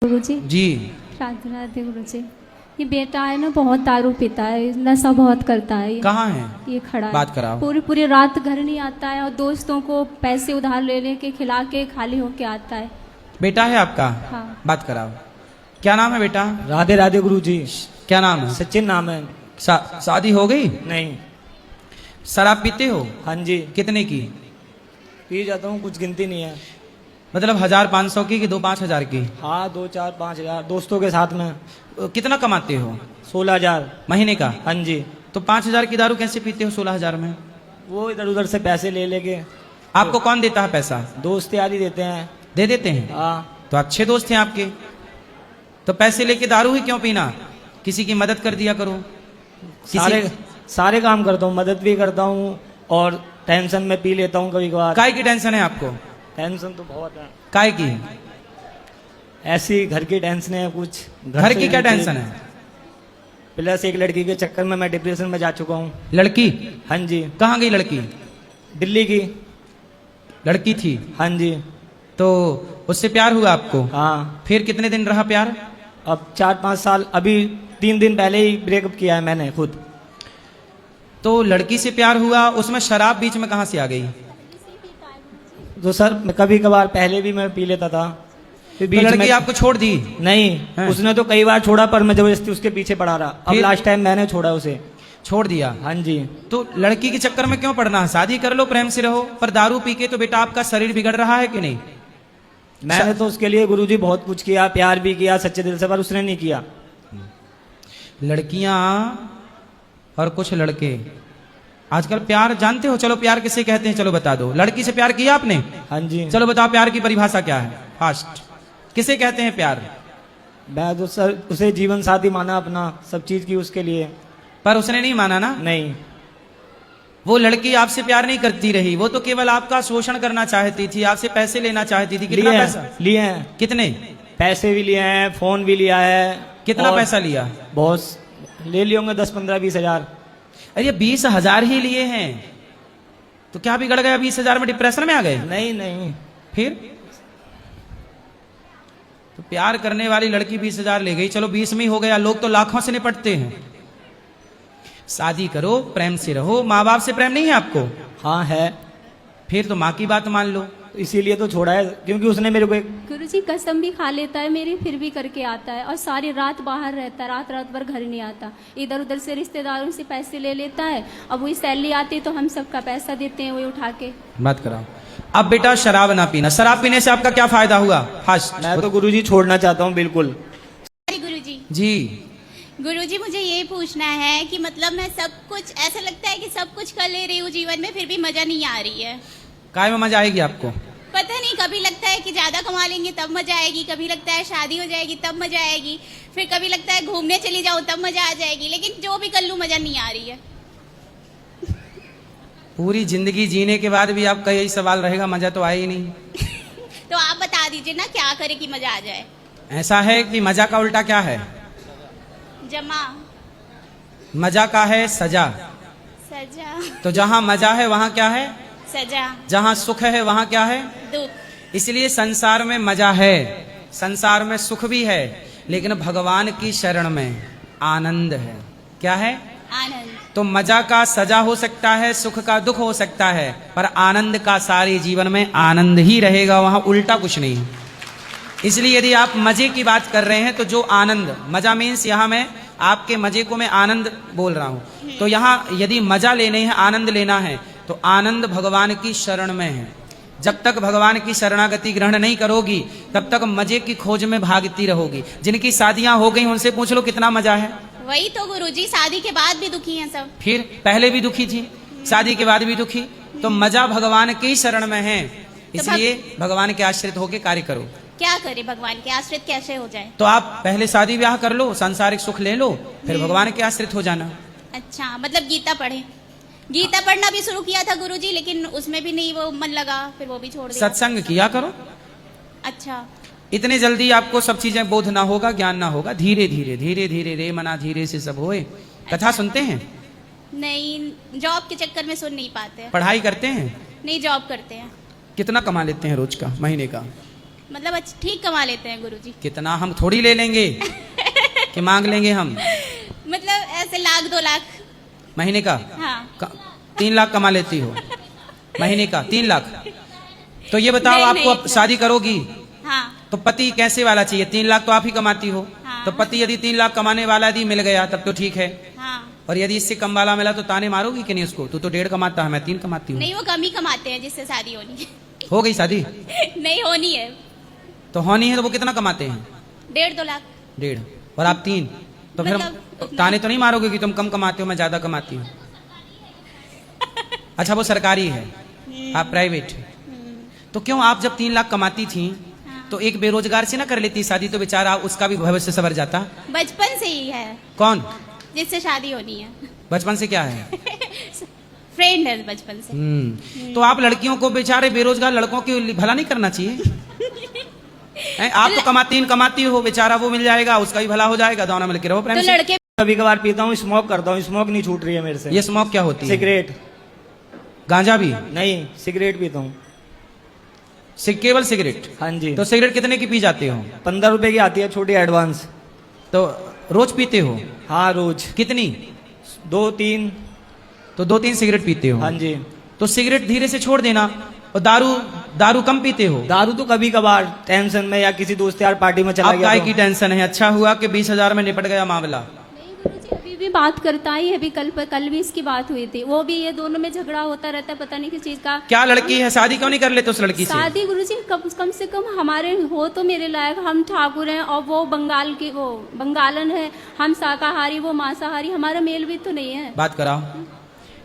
गुरुजी जी। राधे राधे गुरुजी। ये बेटा है ना, बहुत दारू पीता है, नशा बहुत करता है। कहाँ है? ये खड़ा है। बात कराओ। पूरी पूरी रात घर नहीं आता है और दोस्तों को पैसे उधार ले लेके खिला के खाली होके आता है। बेटा है आपका? हाँ। बात कराओ। क्या नाम है बेटा? राधे राधे गुरुजी। क्या नाम है? सचिन नाम है। शादी हो गई? नहीं। शराब पीते हो? हाँ जी, कितने की? पी जाता हूँ, कुछ गिनती नहीं है। मतलब 1500 की कि 2-5 हज़ार की? हाँ, 2-4-5 हज़ार दोस्तों के साथ में। कितना कमाते हो? 16,000 महीने का? हाँ जी। तो 5,000 की दारू कैसे पीते हो 16,000 में? वो इधर उधर से पैसे ले लेके। आपको कौन देता है पैसा? दोस्त यार ही देते हैं। दे देते हैं? हाँ। तो अच्छे दोस्त हैं आपके। तो पैसे लेके दारू ही क्यों पीना? किसी की मदद कर दिया करो। सारे काम करता हूँ, मदद भी करता हूँ और टेंशन में पी लेता हूँ कभी कभार। काय की टेंशन है आपको? टेंशन तो बहुत है। काय की? ऐसी घर की टेंशन है कुछ। घर से की क्या related। टेंशन है? प्लस एक लड़की के चक्कर में मैं डिप्रेशन में जा चुका हूँ। लड़की? हाँ जी। कहाँ गई लड़की? दिल्ली की। लड़की थी? हाँ जी। तो उससे प्यार हुआ आपको? हाँ। फिर कितने दिन रहा प्यार? अब 4-5 साल, अभी 3 दिन पहले ही ब्रेकअप किया है मैंने खुद। तो लड़की से प्यार हुआ, उसमें शराब बीच में कहाँ से आ गई? तो सर कभी कभार पहले भी मैं पी लेता था, फिर तो बीच लड़की में आपको छोड़ दी? नहीं हैं? उसने तो कई बार छोड़ा पर मैं जबरदस्ती उसके पीछे पड़ा रहा। अब फिर? लास्ट टाइम मैंने छोड़ा उसे। छोड़ दिया? हाँ जी। तो लड़की के चक्कर में क्यों पड़ना है? शादी कर लो, प्रेम से रहो। पर दारू पी के तो बेटा आपका शरीर बिगड़ रहा है कि नहीं? मैंने तो उसके लिए गुरुजी बहुत कुछ किया, प्यार भी किया सच्चे दिल से, पर उसने नहीं किया। लड़कियां और कुछ लड़के आजकल प्यार जानते हो? चलो प्यार किसे कहते हैं, चलो बता दो। लड़की से प्यार किया आपने? हाँ जी। चलो बताओ प्यार की परिभाषा क्या है? फास्ट। किसे कहते हैं प्यार? मैं तो सर उसे जीवन साथी माना, अपना सब चीज की उसके लिए। पर उसने नहीं माना ना? नहीं। वो लड़की आपसे प्यार नहीं करती रही, वो तो केवल आपका शोषण करना चाहती थी, आपसे पैसे लेना चाहती थी। कितना पैसा लिए हैं? कितने पैसे भी लिए हैं, फोन भी लिया है। कितना और पैसा लिया? बहुत ले लिए होंगे, 10-15-20 हजार। अरे 20,000 ही लिए हैं तो क्या बिगड़ गया? 20,000 में डिप्रेशन में आ गए? नहीं नहीं। फिर तो प्यार करने वाली लड़की 20,000 ले गई, चलो 20 में ही हो गया। लोग तो लाखों से निपटते हैं। शादी करो, प्रेम से रहो। माँ बाप से प्रेम नहीं है आपको? हाँ है। फिर तो माँ की बात मान लो। इसीलिए तो छोड़ा है, क्योंकि उसने मेरे को एक गुरुजी कसम भी खा लेता है मेरी, फिर भी करके आता है और सारी रात बाहर रहता है, रात रात भर घर नहीं आता। इधर उधर से रिश्तेदारों से पैसे ले लेता है। अब वही सैलरी आती है तो हम सबका पैसा देते हैं, वही उठा के। बात कराओ। अब बेटा शराब ना पीना। शराब पीने से आपका क्या फायदा हुआ? फास्ट। मैं तो गुरुजी छोड़ना चाहता हूँ बिल्कुल। गुरुजी जी। गुरुजी मुझे ये पूछना है कि मतलब मैं सब कुछ, ऐसा लगता है कि सब कुछ कर ले रही हूँ जीवन में, फिर भी मजा नहीं आ रही है। काय में मजा आएगी आपको? पता नहीं, कभी लगता है कि ज्यादा कमा लेंगे तब मजा आएगी, कभी लगता है शादी हो जाएगी तब मजा आएगी, फिर कभी लगता है घूमने चली जाऊँ तब मजा आ जाएगी, लेकिन जो भी कर लूँ मजा नहीं आ रही है। पूरी जिंदगी जीने के बाद भी आपका यही सवाल रहेगा, मजा तो आए ही नहीं। तो आप बता दीजिए ना क्या करे कि मजा आ जाए। ऐसा है कि मजा का उल्टा क्या है? जमा। मजा का है सजा। सजा। तो जहां मजा है वहां क्या है? सजा। जहां सुख है वहां क्या है? दुख। इसलिए संसार में मजा है, संसार में सुख भी है, लेकिन भगवान की शरण में आनंद है। क्या है? आनंद। तो मजा का सजा हो सकता है, सुख का दुख हो सकता है, पर आनंद का सारे जीवन में आनंद ही रहेगा, वहां उल्टा कुछ नहीं। इसलिए यदि आप मजे की बात कर रहे हैं तो जो आनंद, मजा मीन्स यहां मैं आपके मजे को मैं आनंद बोल रहा हूं, तो यहां यदि मजा लेने हैं, आनंद लेना है, तो आनंद भगवान की शरण में है। जब तक भगवान की शरणागति ग्रहण नहीं करोगी तब तक मजे की खोज में भागती रहोगी। जिनकी शादियां हो गई उनसे पूछ लो कितना मजा है। वही तो गुरुजी, शादी के बाद भी दुखी हैं सब। फिर पहले भी दुखी थी, शादी के बाद भी दुखी। तो मजा भगवान की शरण में है, इसलिए भगवान के आश्रित होकर कार्य करो। क्या करे भगवान के आश्रित कैसे हो जाए? तो आप पहले शादी ब्याह कर लो, सांसारिक सुख ले लो, फिर भगवान के आश्रित हो जाना। अच्छा, मतलब गीता पढ़े। गीता पढ़ना भी शुरू किया था गुरुजी, लेकिन उसमें भी नहीं वो मन लगा, फिर वो भी छोड़ दिया। सत्संग किया करो। अच्छा। इतने जल्दी आपको सब चीजें बोध ना होगा, ज्ञान ना होगा। धीरे धीरे धीरे धीरे रे मना धीरे से सब होए। कथा सुनते हैं? नहीं, जॉब के चक्कर में सुन नहीं पाते। पढ़ाई करते हैं? नहीं, जॉब करते हैं। कितना कमा लेते हैं रोज का, महीने का? मतलब ठीक कमा लेते हैं गुरुजी। कितना? हम थोड़ी ले लेंगे कि मांग लेंगे हम। मतलब ऐसे 1 लाख 2 लाख महीने का? हाँ। 3 लाख कमा लेती हो महीने का? 3 लाख? तो ये बताओ, नहीं, आपको नहीं। शादी करोगी हाँ तो पति कैसे वाला चाहिए? 3 लाख तो आप ही कमाती हो। हाँ। तो पति यदि 3 लाख कमाने वाला यदि मिल गया तब तो ठीक है, हाँ। और यदि इससे कम वाला मिला तो ताने मारोगी कि नहीं उसको? तू तो 1.5 कमाता है, मैं 3 कमाती हूँ। नहीं, वो कम ही कमाते हैं जिससे शादी होनी है। हो गई शादी? नहीं होनी है। तो होनी है तो वो कितना कमाते हैं? 1.5-2 लाख। 1.5 और आप 3, तो फिर मतलब ताने तो नहीं मारोगे कि तुम कम कमाते हो, मैं ज्यादा कमाती हूँ? अच्छा, वो सरकारी है, आप प्राइवेट है। तो क्यों आप जब 3 लाख कमाती थी तो एक बेरोजगार से ना कर लेती शादी, तो बेचारा उसका भी भविष्य संवर जाता। बचपन से ही है कौन? जिससे शादी होनी है। बचपन से क्या है? फ्रेंड है बचपन से। तो आप लड़कियों को, बेचारे बेरोजगार लड़कों के भला नहीं करना चाहिए? आप तो 3 कमाती हो, बेचारा वो मिल जाएगा, उसका भी भला हो जाएगा, दोनों मिलकर रहो प्रेम तो से। लड़के कभी कभार पीता हूँ, स्मोक करता हूँ, स्मोक नहीं छूट रही है मेरे से। ये स्मोक क्या होती है? सिगरेट। गांजा भी नहीं, सिगरेट पीता हूँ। केवल सिगरेट? हाँ जी। तो सिगरेट कितने की पी जाते हो? 15 रुपए की आती है छोटी एडवांस। तो रोज पीते हो? हाँ रोज। कितनी? 2-3। तो 2-3 सिगरेट पीते हो? हाँ जी। तो सिगरेट धीरे से छोड़ देना। और दारू कम पीते हो? दारू तो कभी कभार टेंशन में या किसी दोस्त यार पार्टी में चला अब गया काय तो। की टेंशन है? अच्छा हुआ कि 20,000 में निपट गया मामला। नहीं गुरुजी, अभी भी बात करता ही है। अभी कल भी इसकी बात हुई थी। वो भी, ये दोनों में झगड़ा होता रहता है, पता नहीं किस चीज का। क्या लड़की है? शादी क्यों नहीं कर लेते उस लड़की से? शादी गुरुजी कम से कम हमारे हो तो मेरे लायक। हम ठाकुर हैं और वो बंगालन है, हम शाकाहारी, वो मांसाहारी, हमारा मेल भी तो नहीं है। बात कराओ।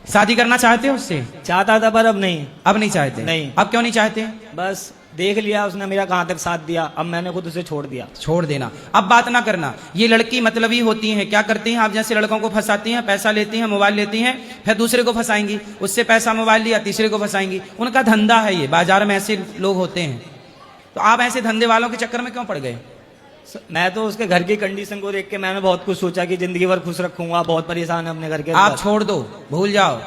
शादी करना चाहते हो उससे? चाहता था पर अब नहीं। अब नहीं चाहते? नहीं। अब क्यों नहीं चाहते? बस देख लिया उसने मेरा कहाँ तक साथ दिया, अब मैंने खुद उसे छोड़ दिया। छोड़ देना। अब बात ना करना। ये लड़की मतलबी होती हैं, क्या करती हैं? आप जैसे लड़कों को फंसाती हैं, पैसा लेती हैं, मोबाइल लेती हैं, फिर दूसरे को फंसाएंगी, उससे पैसा मोबाइल लिया, तीसरे को फंसाएंगी। उनका धंधा है ये, बाजार में ऐसे लोग होते हैं। तो आप ऐसे धंधे वालों के चक्कर में क्यों पड़ गए? मैं तो उसके घर की कंडीशन को देख के मैंने बहुत कुछ सोचा कि जिंदगी भर खुश रखूंगा, बहुत परेशान है अपने घर के। आप छोड़ दो, भूल जाओ।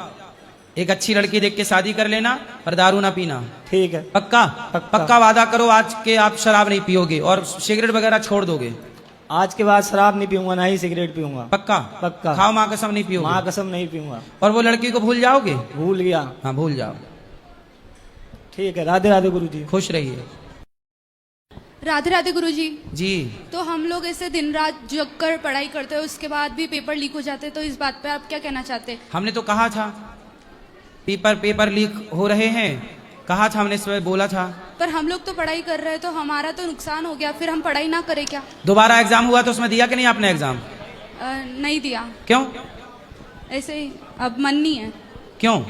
एक अच्छी लड़की देख के शादी कर लेना, पर दारू ना पीना। ठीक है। पक्का? पक्का वादा करो आज के आप शराब नहीं पियोगे और सिगरेट वगैरह छोड़ दोगे? आज के बाद शराब नहीं पीऊंगा, ना ही सिगरेट पीऊंगा। पक्का? पक्का। खाओ माँ कसम नहीं पियोगे? माँ कसम नहीं पीऊंगा। और वो लड़की को भूल जाओगे? भूल गया। हाँ भूल जाओ। ठीक है, राधे राधे गुरुजी। खुश रहिए। राधे राधे गुरुजी। जी। तो हम लोग ऐसे दिन रात जग कर पढ़ाई करते हैं, उसके बाद भी पेपर लीक हो जाते हैं, तो इस बात पे आप क्या कहना चाहते हैं? हमने तो कहा था पेपर लीक हो रहे हैं, कहा था हमने, सुबह बोला था। पर हम लोग तो पढ़ाई कर रहे हैं, तो हमारा तो नुकसान हो गया, फिर हम पढ़ाई ना करें क्या? दोबारा एग्जाम हुआ तो उसमें दिया कि नहीं आपने एग्जाम? नहीं दिया। क्यों? ऐसे ही, अब मन नहीं है। क्यों?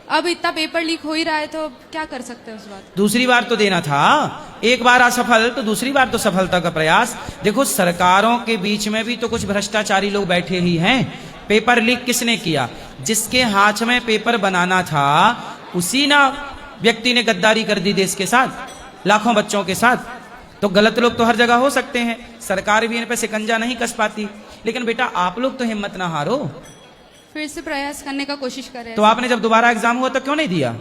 अब इतना पेपर लीक हो ही रहा है, तो अब क्या कर सकते हैं उस बात? दूसरी बार तो देना था। एक बार असफल तो दूसरी बार तो सफलता का प्रयास। देखो, सरकारों के बीच में भी तो कुछ भ्रष्टाचारी लोग बैठे ही हैं। पेपर लीक किसने किया? जिसके हाथ में पेपर बनाना था उसी ना व्यक्ति ने गद्दारी कर दी देश के साथ, लाखों बच्चों के साथ। तो गलत लोग तो हर जगह हो सकते हैं, सरकार भी इन पे शिकंजा नहीं कस पाती। लेकिन बेटा आप लोग तो हिम्मत ना हारो, फिर से प्रयास करने का कोशिश करें। तो आपने जब दोबारा एग्जाम हुआ तो क्यों नहीं दिया?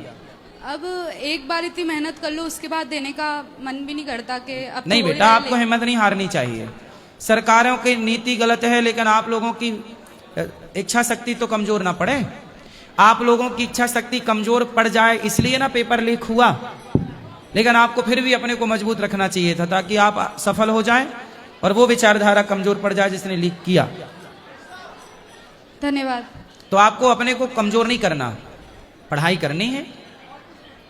अब एक बार इतनी मेहनत कर लो, उसके बाद देने का मन भी नहीं करता कि अब नहीं तो हो ही बेटा, रहा है, आपको हिम्मत नहीं हारनी चाहिए। सरकारों की नीति गलत है, लेकिन आप लोगों की इच्छा शक्ति तो कमजोर ना पड़े। आप लोगों की इच्छा शक्ति कमजोर पड़ जाए इसलिए ना पेपर लीक हुआ, लेकिन आपको फिर भी अपने को मजबूत रखना चाहिए था, ताकि आप सफल हो जाएं और वो विचारधारा कमजोर पड़ जाए जिसने लीक किया। धन्यवाद। तो आपको अपने को कमजोर नहीं करना, पढ़ाई करनी है।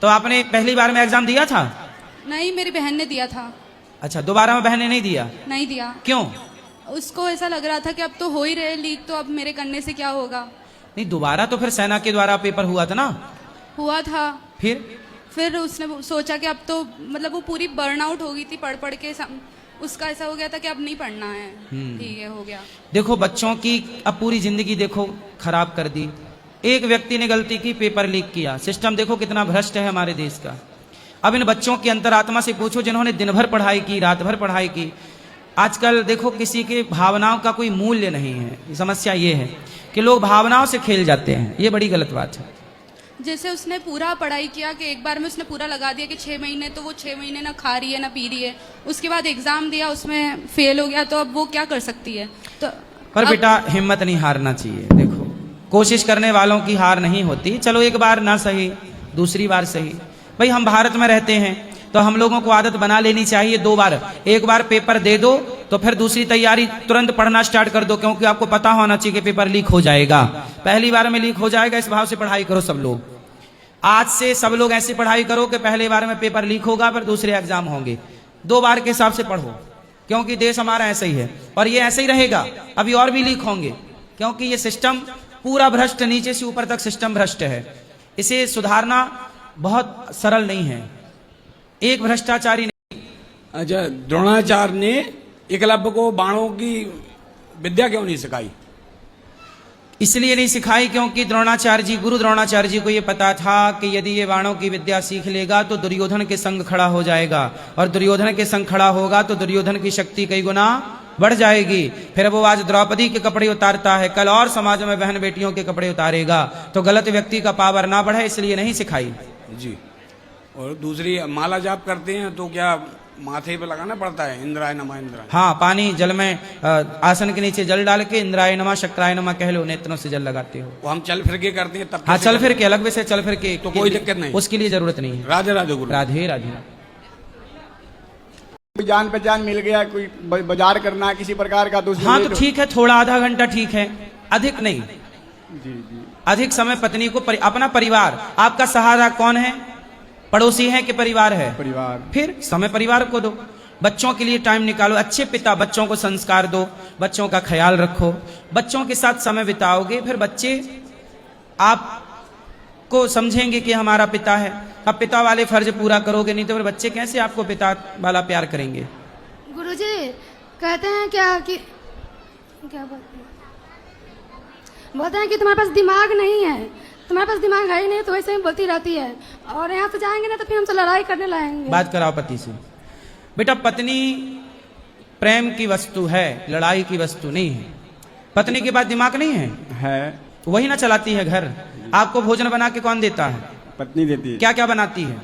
तो आपने पहली बार में एग्जाम दिया था? नहीं, मेरी बहन ने दिया था। अच्छा, दोबारा में बहन ने नहीं दिया? नहीं दिया। क्यों? उसको ऐसा लग रहा था कि अब तो हो ही रहे लीक, तो अब मेरे करने से क्या होगा। नहीं, दोबारा तो फिर सेना के द्वारा पेपर हुआ था ना? हुआ था। फिर उसने सोचा कि अब तो मतलब वो पूरी बर्नआउट हो गई थी पढ़ पढ़ के, उसका ऐसा हो गया था कि अब नहीं पढ़ना है। ठीक है, हो गया। देखो, बच्चों की अब पूरी जिंदगी देखो खराब कर दी। एक व्यक्ति ने गलती की, पेपर लीक किया। सिस्टम देखो कितना भ्रष्ट है हमारे देश का। अब इन बच्चों की अंतरात्मा से पूछो जिन्होंने दिन भर पढ़ाई की, रात भर पढ़ाई की। आजकल देखो किसी के भावनाओं का कोई मूल्य नहीं है। समस्या ये है कि लोग भावनाओं से खेल जाते हैं, ये बड़ी गलत बात है। जैसे उसने पूरा पढ़ाई किया कि एक बार में उसने पूरा लगा दिया कि 6 महीने, तो वो 6 महीने ना खा रही है ना पी रही है। उसके बाद एग्जाम दिया, उसमें फेल हो गया, तो अब वो क्या कर सकती है? तो पर बेटा हिम्मत नहीं हारना चाहिए। देखो, कोशिश करने वालों की हार नहीं होती। चलो एक बार ना सही, दूसरी बार सही। भाई हम भारत में रहते हैं तो हम लोगों को आदत बना लेनी चाहिए 2 बार। एक बार पेपर दे दो तो फिर दूसरी तैयारी तुरंत पढ़ना स्टार्ट कर दो, क्योंकि आपको पता होना चाहिए कि पेपर लीक हो जाएगा। पहली बार में लीक हो जाएगा, इस भाव से पढ़ाई करो सब लोग। आज से सब लोग ऐसी पढ़ाई करो कि पहले बार में पेपर लीक होगा, फिर दूसरे एग्जाम होंगे। 2 बार के हिसाब से पढ़ो, क्योंकि देश हमारा ऐसा ही है और ये ऐसे ही रहेगा। अभी और भी लीक होंगे, क्योंकि ये सिस्टम पूरा भ्रष्ट, नीचे से ऊपर तक सिस्टम भ्रष्ट है। इसे सुधारना बहुत सरल नहीं है। एक भ्रष्टाचारी नहीं। अच्छा, द्रोणाचार्य ने एकलव्य को बाणों की विद्या क्यों नहीं सिखाई? इसलिए नहीं सिखाई क्योंकि द्रोणाचार्य जी, गुरु द्रोणाचार्य जी को यह पता था कि यदि ये बाणों की विद्या सीख लेगा तो दुर्योधन के संग खड़ा हो जाएगा, और दुर्योधन के संग खड़ा होगा तो दुर्योधन की शक्ति कई गुना बढ़ जाएगी। फिर वो आज द्रौपदी के कपड़े उतारता है, कल और समाज में बहन बेटियों के कपड़े उतारेगा, तो गलत व्यक्ति का पावर ना बढ़े, इसलिए नहीं सिखाई जी। और दूसरी, माला जाप करते हैं तो क्या माथे पे लगाना पड़ता है इंद्राय नमः इंद्राय? हाँ, पानी जल में आसन के नीचे जल डाल के इंद्राय नमः शक्राय नमः कह लो, नेत्रों से जल लगाते हो। वो हम चल फिर के करते हैं तब? हाँ, चल फिर के, अलग से चल फिर के तो कोई दिक्कत नहीं, उसके लिए जरूरत नहीं है। राधे राधे गुरु। राधे राधे। जान पहचान मिल गया, कोई बाजार करना है किसी प्रकार का, तो हाँ तो ठीक है, थोड़ा आधा घंटा ठीक है, अधिक नहीं। जी जी। अधिक समय पत्नी को अपना परिवार, आपका सहारा कौन है? पड़ोसी है कि परिवार है? परिवार। फिर समय परिवार को दो, बच्चों के लिए टाइम निकालो। अच्छे पिता, बच्चों को संस्कार दो, बच्चों का ख्याल रखो, बच्चों के साथ समय बिताओगे, फिर बच्चे आपको समझेंगे कि हमारा पिता है। अब पिता वाले फर्ज पूरा करोगे नहीं तो फिर बच्चे कैसे आपको पिता वाला प्यार करेंगे? गुरुजी कहते हैं क्या बोलते हैं कि तुम्हारे पास दिमाग नहीं है, तुम्हारे पास दिमाग है ही नहीं, तो वैसे ही बोलती रहती है, और यहाँ से जाएंगे ना तो फिर हमसे लड़ाई करने लाएंगे। बात कराओ पति से। बेटा, पत्नी प्रेम की वस्तु है, लड़ाई की वस्तु नहीं है। पत्नी के पास दिमाग नहीं है तो वही ना चलाती है घर। आपको भोजन बना के कौन देता है? पत्नी देती है। क्या क्या बनाती है?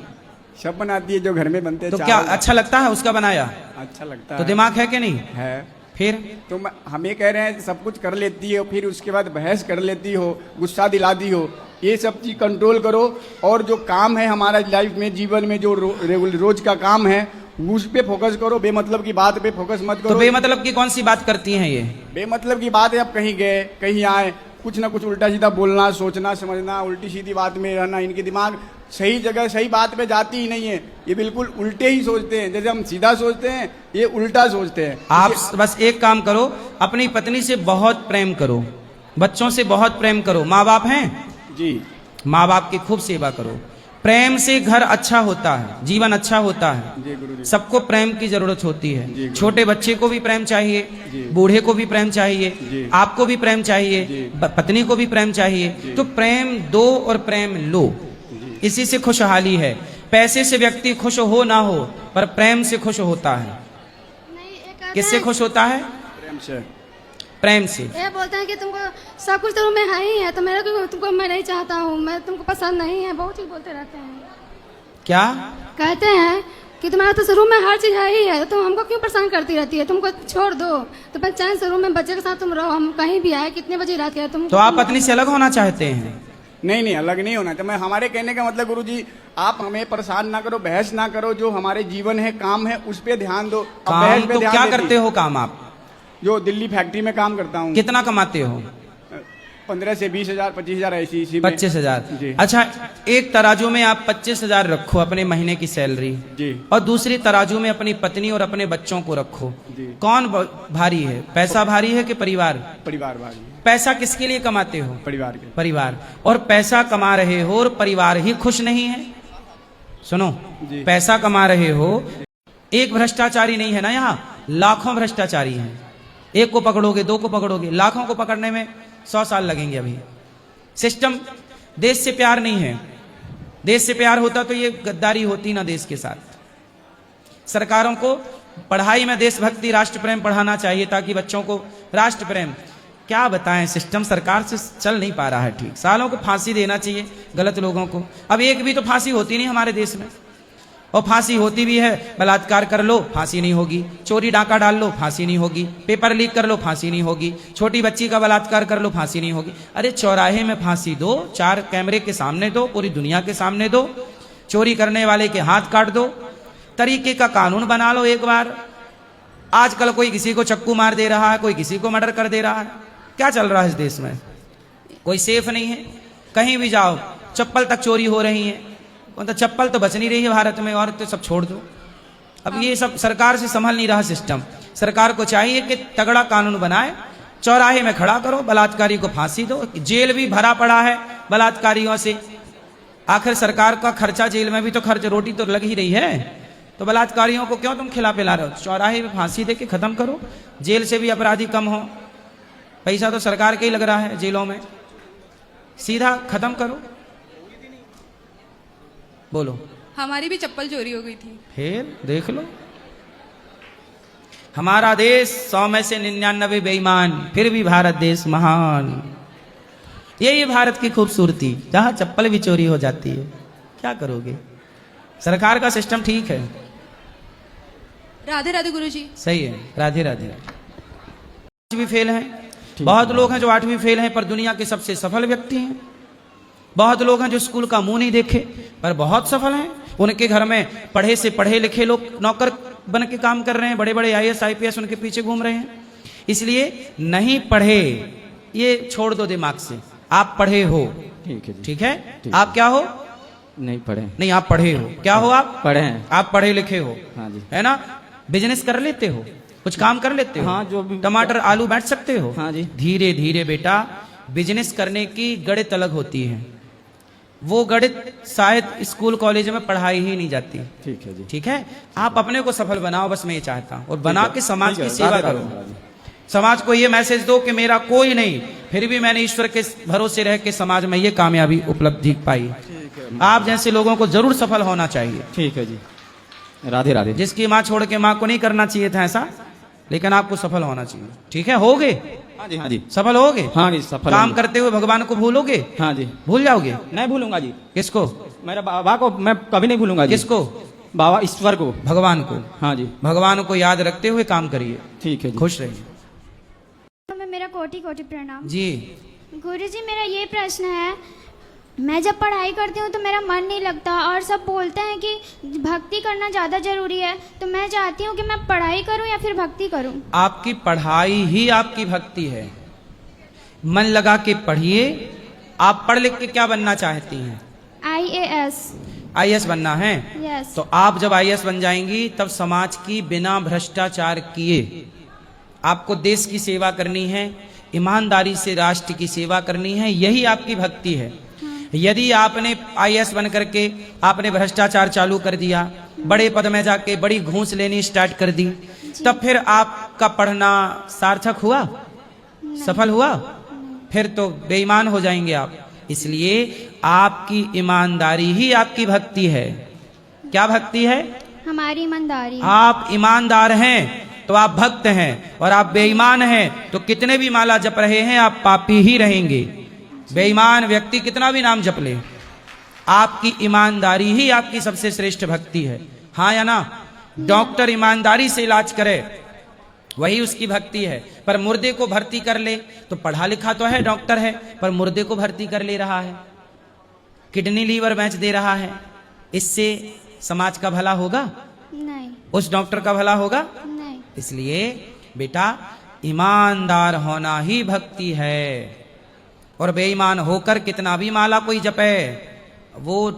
सब बनाती है जो घर में बनते हैं। तो क्या अच्छा लगता है उसका बनाया? अच्छा लगता तो है। दिमाग है कि नहीं है। फिर तो हम ये कह रहे हैं, सब कुछ कर लेती हो, फिर उसके बाद बहस कर लेती हो, गुस्सा दिलाती हो, ये सब चीज कंट्रोल करो। और जो काम है हमारा लाइफ में, जीवन में जो रोज का काम है, उस पे फोकस करो, बेमतलब की बात पे फोकस मत करो। तो बेमतलब की कौन सी बात करती हैं ये? बेमतलब की बात है, अब कहीं गए कहीं आए, कुछ ना कुछ उल्टा सीधा बोलना, सोचना समझना, उल्टी सीधी बात में रहना। इनके दिमाग सही जगह सही बात पे जाती ही नहीं है, ये बिल्कुल उल्टे ही सोचते हैं। जैसे हम सीधा सोचते हैं, ये उल्टा सोचते हैं। आप बस एक काम करो, अपनी पत्नी से बहुत प्रेम करो, बच्चों से बहुत प्रेम करो। माँ बाप हैं जी, माँ बाप की खूब सेवा करो। प्रेम से घर अच्छा होता है, जीवन अच्छा होता है। जी गुरु जी। सबको प्रेम की जरूरत होती जी है। गुरु। छोटे बच्चे को भी प्रेम चाहिए, जी। बूढ़े को भी प्रेम जी। चाहिए, आपको भी प्रेम चाहिए, जी। पत्नी को भी प्रेम चाहिए। तो प्रेम दो और प्रेम लो, इसी से खुशहाली है। पैसे से व्यक्ति खुश हो ना हो, पर प्रेम से खुश होता है। नहीं, ये कहते किससे हैं- खुश होता है? प्रेम से। प्रेम से। ये बोलते हैं कि तुमको सब कुछ तो तुम्हें है ही है, तो मेरे को तुमको मैं नहीं चाहता हूँ, मैं तुमको पसंद नहीं है, बहुत चीज बोलते रहते हैं। क्या कहते हैं कि तुम्हारा तो रूम में हर चीज है ही है, तो तुम हमको क्यों परेशान करती रहती है? तुमको छोड़ दो तो बस चैन से रूम में बच्चे के साथ तुम रहो, हम कहीं भी आए, कितने बजे रात के तुम। तो आप पत्नी से अलग होना चाहते हैं? नहीं नहीं, अलग नहीं होना। तो मैं, हमारे कहने का मतलब गुरु जी, आप हमें परेशान ना करो, बहस ना करो। जो हमारे जीवन है, काम है, उस पे ध्यान दो। अब काम बहस पे तो ध्यान क्या देती। करते हो काम आप? जो दिल्ली फैक्ट्री में काम करता हूँ। कितना कमाते हो? 15 से 20,000 25,000 ऐसी इसी में। 25,000। जी। अच्छा, एक तराजू में आप 25,000 रखो अपने महीने की सैलरी, जी। और दूसरी तराजू में अपनी पत्नी और अपने बच्चों को रखो। जी। कौन भारी है? पैसा भारी है कि परिवार? परिवार भारी। पैसा किसके लिए कमाते हो? परिवार के। परिवार। और पैसा कमा रहे हो और परिवार ही खुश नहीं है? सुनो, जी। पैसा कमा रहे हो, एक भ्रष्टाचारी नहीं है ना यहाँ, लाखों भ्रष्टाचारी हैं। एक को पकड़ोगे, दो को पकड़ोगे, लाखों को पकड़ने में 100 साल लगेंगे। अभी सिस्टम, देश से प्यार नहीं है। देश से प्यार होता तो ये गद्दारी होती ना देश के साथ। सरकारों को पढ़ाई में देशभक्ति, राष्ट्र प्रेम पढ़ाना चाहिए, ताकि बच्चों को राष्ट्र प्रेम। क्या बताएं, सिस्टम सरकार से चल नहीं पा रहा है ठीक। सालों को फांसी देना चाहिए गलत लोगों को। अब एक भी तो फांसी होती नहीं हमारे देश में, और फांसी होती भी है बलात्कार कर लो फांसी नहीं होगी, चोरी डाका डाल लो फांसी नहीं होगी, पेपर लीक कर लो फांसी नहीं होगी, छोटी बच्ची का बलात्कार कर लो फांसी नहीं होगी। अरे चौराहे में फांसी दो, 4 कैमरे के सामने दो, पूरी दुनिया के सामने दो, चोरी करने वाले के हाथ काट दो, तरीके का कानून बना लो एक बार। आजकल कोई किसी को चक्कू मार दे रहा है, कोई किसी को मर्डर कर दे रहा है। क्या चल रहा है इस देश में? कोई सेफ नहीं है, कहीं भी जाओ चप्पल तक चोरी हो रही है। तो चप्पल तो बच नहीं रही है भारत में, और तो सब छोड़ दो। अब ये सब सरकार से संभल नहीं रहा सिस्टम। सरकार को चाहिए कि तगड़ा कानून बनाए, चौराहे में खड़ा करो, बलात्कारी को फांसी दो। जेल भी भरा पड़ा है बलात्कारियों से, आखिर सरकार का खर्चा, जेल में भी तो खर्च, रोटी तो लग ही रही है, तो बलात्कारियों को क्यों तुम खिला पिला रहे हो? चौराहे में फांसी दे के खत्म करो, जेल से भी अपराधी कम हो। पैसा तो सरकार के ही लग रहा है जेलों में, सीधा खत्म करो। बोलो। हमारी भी चप्पल चोरी हो गई थी। फिर देख लो, हमारा देश 100 में से 99 बेईमान, फिर भी भारत देश महान। यही भारत की खूबसूरती, जहां चप्पल भी चोरी हो जाती है। क्या करोगे? सरकार का सिस्टम ठीक है। राधे राधे गुरुजी। सही है, राधे राधे। 8वीं फेल हैं, बहुत लोग हैं जो 8वीं फेल हैं पर दुनिया के सबसे सफल व्यक्ति हैं। बहुत लोग हैं जो स्कूल का मुंह नहीं देखे पर बहुत सफल हैं। उनके घर में पढ़े से पढ़े लिखे लोग नौकर बन के काम कर रहे हैं, बड़े बड़े IAS IPS उनके पीछे घूम रहे हैं। इसलिए नहीं पढ़े ये छोड़ दो दिमाग से, आप पढ़े हो, ठीक है जी। ठीक है? आप क्या हो? नहीं पढ़े। नहीं, आप पढ़े हो। क्या हो आप? पढ़े हैं। आप पढ़े लिखे हो, हाँ जी। है ना? बिजनेस कर लेते हो, कुछ काम कर लेते हो? हाँ, जो भी। टमाटर आलू बैठ सकते हो? हाँ जी। धीरे धीरे बेटा, बिजनेस करने की गणित अलग होती है, वो गणित शायद स्कूल कॉलेज में पढ़ाई ही नहीं जाती। ठीक है जी। ठीक है? आप अपने को सफल बनाओ, बस मैं ये चाहता हूँ, और बना के समाज ठीक है, की सेवा राधे करो। राधे। समाज को ये मैसेज दो कि मेरा कोई नहीं, फिर भी मैंने ईश्वर के भरोसे रह के समाज में ये कामयाबी उपलब्धि पाई। आप जैसे लोगों को जरूर सफल होना चाहिए। ठीक है जी, राधे राधे। जिसकी माँ छोड़ के माँ को नहीं करना चाहिए था ऐसा, लेकिन आपको सफल होना चाहिए। ठीक है? होगे? हाँ जी, हाँ जी। सफल होगे? हाँ जी, सफल काम होंगे। करते हुए भगवान को भूलोगे? हाँ जी। भूल जाओगे? नहीं भूलूंगा जी। किसको? मेरे बाबा को मैं कभी नहीं भूलूंगा जी। किसको? बाबा ईश्वर को। भगवान को। हाँ जी। भगवान को याद रखते हुए काम करिए। ठीक है जी। खुश रहिए मेरा कोटि कोटि प्रणाम जी। गुरुजी। मेरा ये प्रश्न है, मैं जब पढ़ाई करती हूँ तो मेरा मन नहीं लगता, और सब बोलते हैं कि भक्ति करना ज़्यादा जरूरी है, तो मैं चाहती हूँ कि मैं पढ़ाई करूँ या फिर भक्ति करूँ। आपकी पढ़ाई ही आपकी भक्ति है। मन लगा के पढ़िए। आप पढ़ लिख के क्या बनना चाहती हैं? IAS बनना है? यस। तो आप जब IAS बन जाएंगी तब समाज की बिना भ्रष्टाचार किए आपको देश की सेवा करनी है, ईमानदारी से राष्ट्र की सेवा करनी है, यही आपकी भक्ति है। यदि आपने IAS बन करके आपने भ्रष्टाचार चालू कर दिया, बड़े पद में जाके बड़ी घूस लेनी स्टार्ट कर दी, तब फिर आपका पढ़ना सार्थक हुआ? सफल हुआ? फिर तो बेईमान हो जाएंगे आप। इसलिए आपकी ईमानदारी ही आपकी भक्ति है। क्या भक्ति है? हमारी ईमानदारी। आप ईमानदार हैं तो आप भक्त हैं, और आप बेईमान हैं तो कितने भी माला जप रहे हैं आप पापी ही रहेंगे। बेईमान व्यक्ति कितना भी नाम जप ले, आपकी ईमानदारी ही आपकी सबसे श्रेष्ठ भक्ति है। हाँ या ना? डॉक्टर ईमानदारी से इलाज करे, वही उसकी भक्ति है। पर मुर्दे को भर्ती कर ले तो पढ़ा लिखा तो है, डॉक्टर है, पर मुर्दे को भर्ती कर ले रहा है, किडनी लीवर बेच दे रहा है। इससे समाज का भला होगा? नहीं। उस डॉक्टर का भला होगा? नहीं। इसलिए बेटा, ईमानदार होना ही भक्ति है। और बेईमान होकर कितना भी माला कोई जपे, वो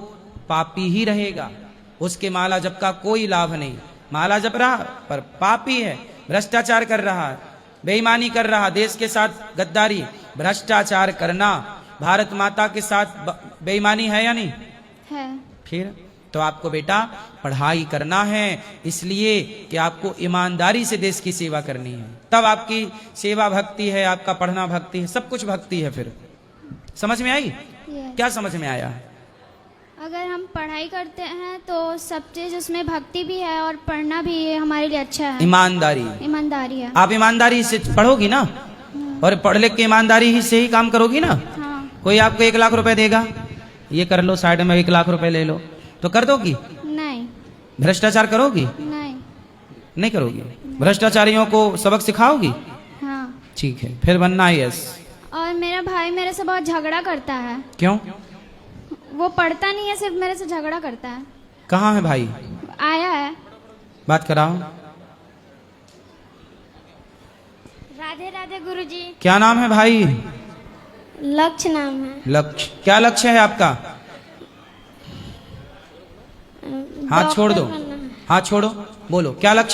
पापी ही रहेगा। उसके माला जप का कोई लाभ नहीं। माला जप रहा पर पापी है, भ्रष्टाचार कर रहा है, बेईमानी कर रहा, देश के साथ गद्दारी, भ्रष्टाचार करना, भारत माता के साथ बेईमानी है या नहीं है? फिर तो आपको बेटा पढ़ाई करना है, इसलिए कि आपको ईमानदारी से देश की सेवा करनी है। तब आपकी सेवा भक्ति है, आपका पढ़ना भक्ति है, सब कुछ भक्ति है। फिर समझ में आई? क्या समझ में आया? अगर हम पढ़ाई करते हैं तो सब चीज उसमें भक्ति भी है और पढ़ना भी हमारे लिए अच्छा है। ईमानदारी। ईमानदारी है। आप ईमानदारी से पढ़ोगी ना और पढ़ लिख के ईमानदारी ही से ही काम करोगी ना। हाँ। कोई आपको 1 लाख रुपए देगा, ये कर लो साइड में 1 लाख रुपए ले लो, तो कर दोगी? नहीं। भ्रष्टाचार करोगी? नहीं। नहीं करोगी। भ्रष्टाचारियों को सबक सिखाओगी? हाँ। ठीक है, फिर बनना IAS। और मेरा भाई मेरे से बहुत झगड़ा करता है। क्यों? वो पढ़ता नहीं है, सिर्फ मेरे से झगड़ा करता है। कहाँ है भाई? आया है। बात कराओ। राधे राधे गुरुजी। क्या नाम है भाई? लक्ष्य नाम है। लक्ष्य। क्या लक्ष्य है आपका? हाथ छोड़ दो, हाथ छोड़ो, बोलो क्या लक्ष्य?